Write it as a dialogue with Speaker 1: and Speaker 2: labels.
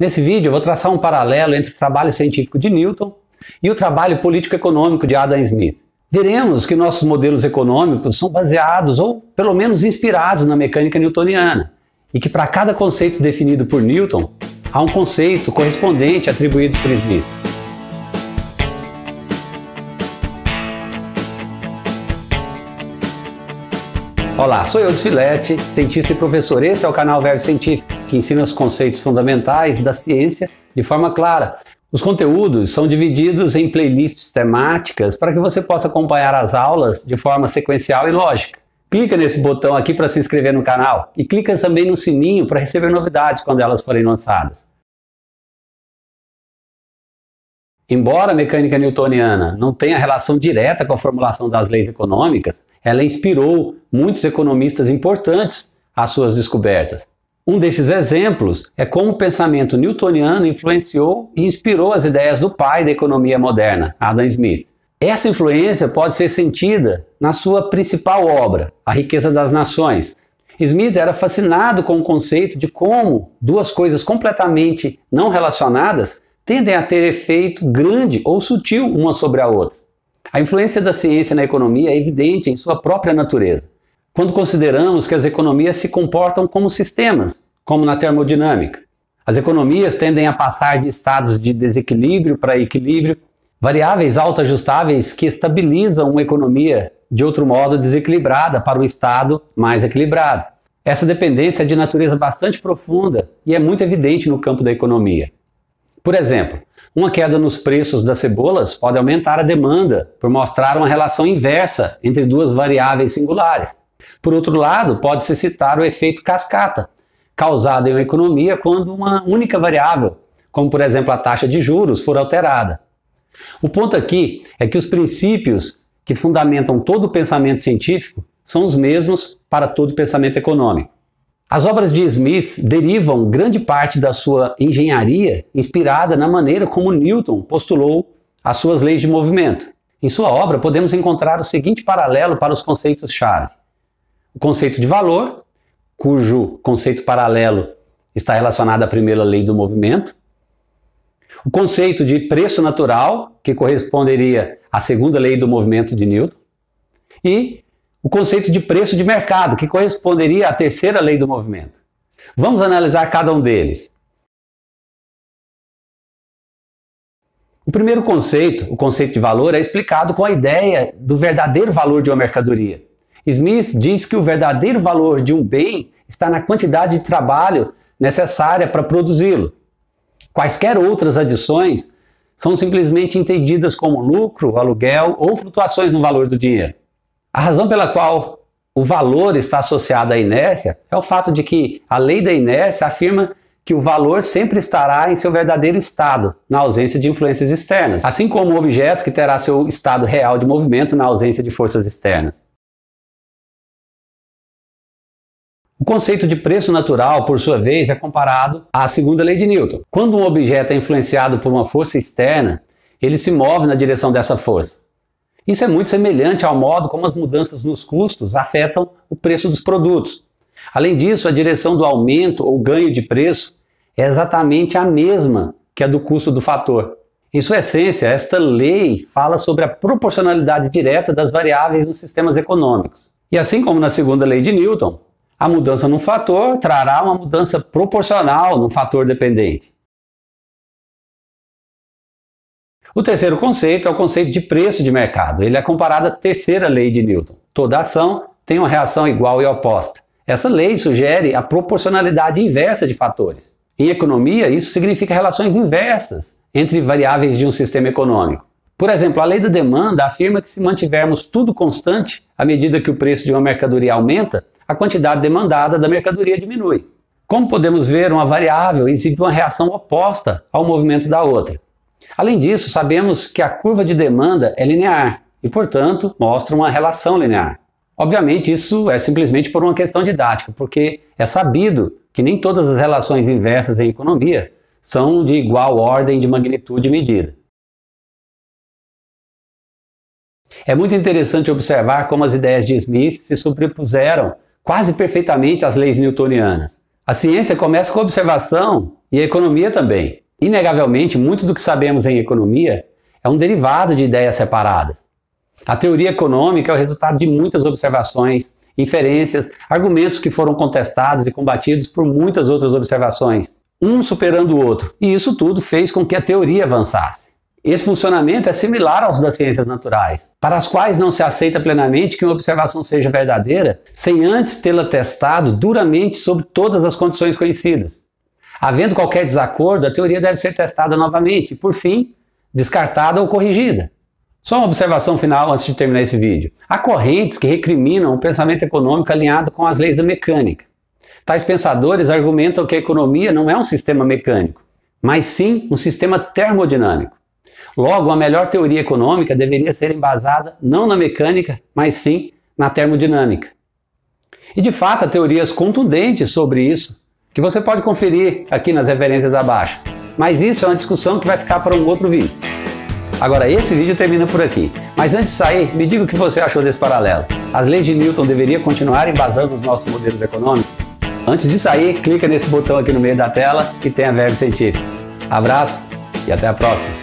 Speaker 1: Nesse vídeo eu vou traçar um paralelo entre o trabalho científico de Newton e o trabalho político-econômico de Adam Smith. Veremos que nossos modelos econômicos são baseados ou pelo menos inspirados na mecânica newtoniana e que para cada conceito definido por Newton, há um conceito correspondente atribuído por Smith. Olá, sou eu, Desfilete, cientista e professor. Esse é o canal Verbo Científico, que ensina os conceitos fundamentais da ciência de forma clara. Os conteúdos são divididos em playlists temáticas para que você possa acompanhar as aulas de forma sequencial e lógica. Clica nesse botão aqui para se inscrever no canal e clica também no sininho para receber novidades quando elas forem lançadas. Embora a mecânica newtoniana não tenha relação direta com a formulação das leis econômicas, ela inspirou muitos economistas importantes às suas descobertas. Um desses exemplos é como o pensamento newtoniano influenciou e inspirou as ideias do pai da economia moderna, Adam Smith. Essa influência pode ser sentida na sua principal obra, A Riqueza das Nações. Smith era fascinado com o conceito de como duas coisas completamente não relacionadas tendem a ter efeito grande ou sutil uma sobre a outra. A influência da ciência na economia é evidente em sua própria natureza. Quando consideramos que as economias se comportam como sistemas, como na termodinâmica. As economias tendem a passar de estados de desequilíbrio para equilíbrio, variáveis autoajustáveis que estabilizam uma economia de outro modo desequilibrada para um estado mais equilibrado. Essa dependência é de natureza bastante profunda e é muito evidente no campo da economia. Por exemplo, uma queda nos preços das cebolas pode aumentar a demanda por mostrar uma relação inversa entre duas variáveis singulares. Por outro lado, pode-se citar o efeito cascata, causado em uma economia quando uma única variável, como por exemplo a taxa de juros, for alterada. O ponto aqui é que os princípios que fundamentam todo o pensamento científico são os mesmos para todo o pensamento econômico. As obras de Smith derivam grande parte da sua engenharia inspirada na maneira como Newton postulou as suas leis de movimento. Em sua obra podemos encontrar o seguinte paralelo para os conceitos-chave. O conceito de valor, cujo conceito paralelo está relacionado à primeira lei do movimento. O conceito de preço natural, que corresponderia à segunda lei do movimento de Newton. E o conceito de preço de mercado, que corresponderia à terceira lei do movimento. Vamos analisar cada um deles. O primeiro conceito, o conceito de valor, é explicado com a ideia do verdadeiro valor de uma mercadoria. Smith diz que o verdadeiro valor de um bem está na quantidade de trabalho necessária para produzi-lo. Quaisquer outras adições são simplesmente entendidas como lucro, aluguel ou flutuações no valor do dinheiro. A razão pela qual o valor está associado à inércia é o fato de que a lei da inércia afirma que o valor sempre estará em seu verdadeiro estado, na ausência de influências externas, assim como o objeto que terá seu estado real de movimento na ausência de forças externas. O conceito de preço natural, por sua vez, é comparado à segunda lei de Newton. Quando um objeto é influenciado por uma força externa, ele se move na direção dessa força. Isso é muito semelhante ao modo como as mudanças nos custos afetam o preço dos produtos. Além disso, a direção do aumento ou ganho de preço é exatamente a mesma que a do custo do fator. Em sua essência, esta lei fala sobre a proporcionalidade direta das variáveis nos sistemas econômicos. E assim como na segunda lei de Newton, a mudança num fator trará uma mudança proporcional num fator dependente. O terceiro conceito é o conceito de preço de mercado. Ele é comparado à terceira lei de Newton. Toda ação tem uma reação igual e oposta. Essa lei sugere a proporcionalidade inversa de fatores. Em economia, isso significa relações inversas entre variáveis de um sistema econômico. Por exemplo, a lei da demanda afirma que se mantivermos tudo constante, à medida que o preço de uma mercadoria aumenta, a quantidade demandada da mercadoria diminui. Como podemos ver, uma variável exibe uma reação oposta ao movimento da outra. Além disso, sabemos que a curva de demanda é linear e, portanto, mostra uma relação linear. Obviamente, isso é simplesmente por uma questão didática, porque é sabido que nem todas as relações inversas em economia são de igual ordem de magnitude e medida. É muito interessante observar como as ideias de Smith se sobrepuseram quase perfeitamente às leis newtonianas. A ciência começa com a observação E a economia também. Inegavelmente, muito do que sabemos em economia é um derivado de ideias separadas. A teoria econômica é o resultado de muitas observações, inferências, argumentos que foram contestados e combatidos por muitas outras observações, um superando o outro. E isso tudo fez com que a teoria avançasse. Esse funcionamento é similar aos das ciências naturais, para as quais não se aceita plenamente que uma observação seja verdadeira sem antes tê-la testado duramente sobre todas as condições conhecidas. Havendo qualquer desacordo, a teoria deve ser testada novamente e, por fim, descartada ou corrigida. Só uma observação final antes de terminar esse vídeo. Há correntes que recriminam o pensamento econômico alinhado com as leis da mecânica. Tais pensadores argumentam que a economia não é um sistema mecânico, mas sim um sistema termodinâmico. Logo, a melhor teoria econômica deveria ser embasada não na mecânica, mas sim na termodinâmica. E de fato, há teorias contundentes sobre isso, que você pode conferir aqui nas referências abaixo. Mas isso é uma discussão que vai ficar para um outro vídeo. Agora, esse vídeo termina por aqui. Mas antes de sair, me diga o que você achou desse paralelo. As leis de Newton deveriam continuar embasando os nossos modelos econômicos? Antes de sair, clica nesse botão aqui no meio da tela e tenha verbo científico. Abraço e até a próxima!